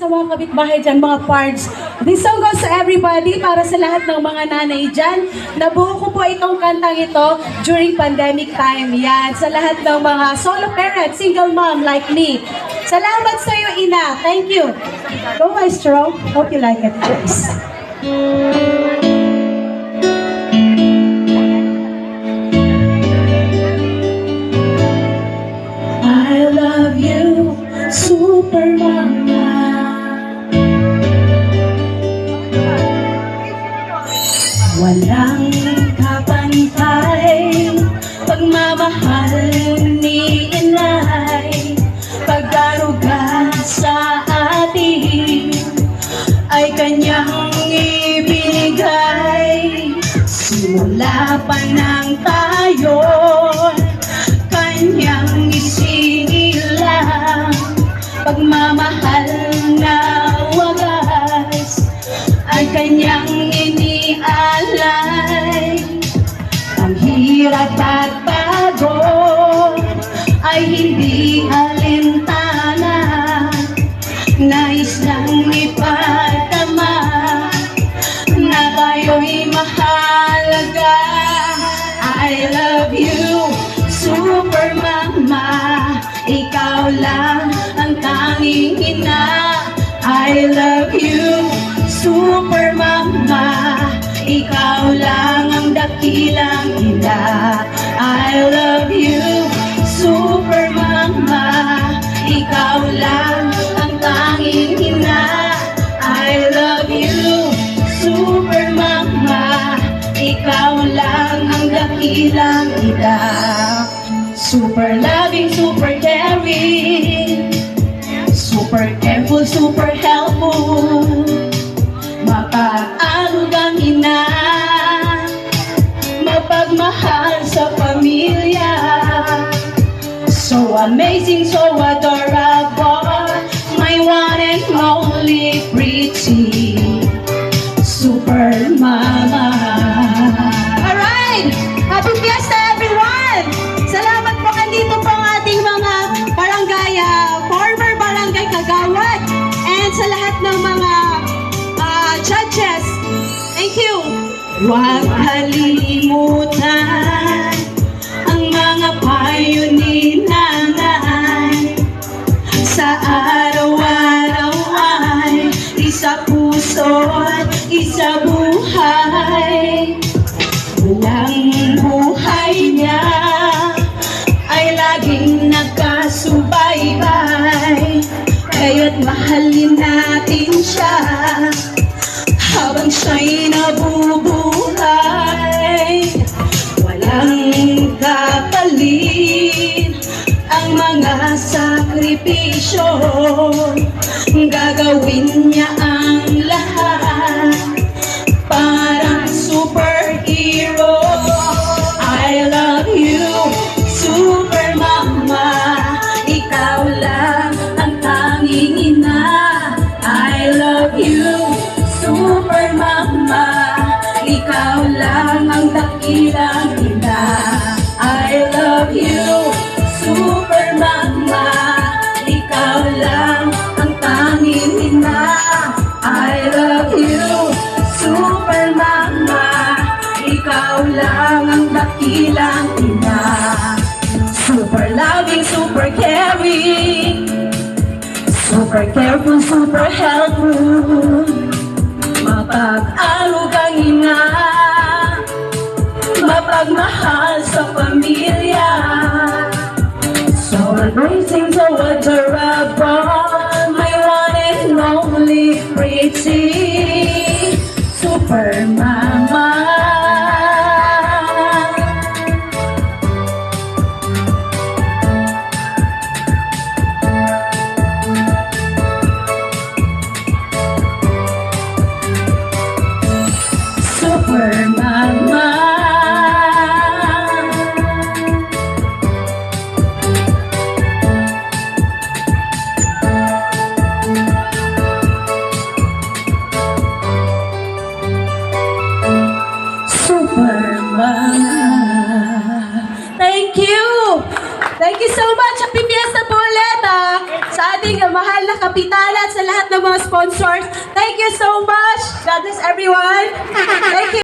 Sa mga kapitbahay dyan, mga pards. This song goes to everybody, para sa lahat ng mga nanay dyan. Nabuo ko po itong kantang ito during pandemic time. Yan, sa lahat ng mga solo parents, single mom like me. Salamat sa iyo, Ina. Thank you. Go Maestro. Hope you like it, guys. I love you, Super Mama. Walang kapantay, pagmamahal ni inay, pagdaruga sa atin ay kanyang ibinigay. Simula pa nang tayo, kanyang isinilang, pagmamahal na wagas ay kanyang inialay. Ang hirap at pagod ay hindi alintana, nais lang ipatama na kayo'y mahalaga. I love you, Super Mama, ikaw lang ang tanging ina. I love you, Super Mama, ikaw lang ang dakilang ina. I love you, Super Mama, ikaw lang ang tanging ina. I love you, Super Mama, ikaw lang ang dakilang ina. Super loving, super caring, super careful, super helpful, mapag-arugang ina, mapagmahal sa pamilya. So amazing, so adorable, my one and only pretty Super Mama. Alright! Happy Fiesta, everyone! Salamat po, andito po ang ating mga barangay, former barangay kagawad, and sa lahat ng mga judges. Thank you! Huwag kalimutan ang mga payo ni nanay. Sa araw-araw ay isa puso at isa buhay. Walang buhay niya ay laging nagkasubaybay, kaya't mahalin natin siya habang siya'y nabubuhay. Walang kapalit ang mga sakripisyo, gagawin niya ang lahat para superhero. I love you, Super Mama, ikaw lang ang tanging ina. I love you, Super Mama, ikaw lang ang dakilang ina. I love you, Super Mama, ikaw lang ang tanging ina. I love you, Super Mama, ikaw lang ang dakilang ina. Super loving, super caring, super careful, super helpful, mapag-arugang ina, mapagmahal sa pamilya. So amazing, so adorable, my one and only pretty Super Mama. Super Mama. Kapitala at sa lahat ng mga sponsors. Thank you so much. God bless everyone. Thank you.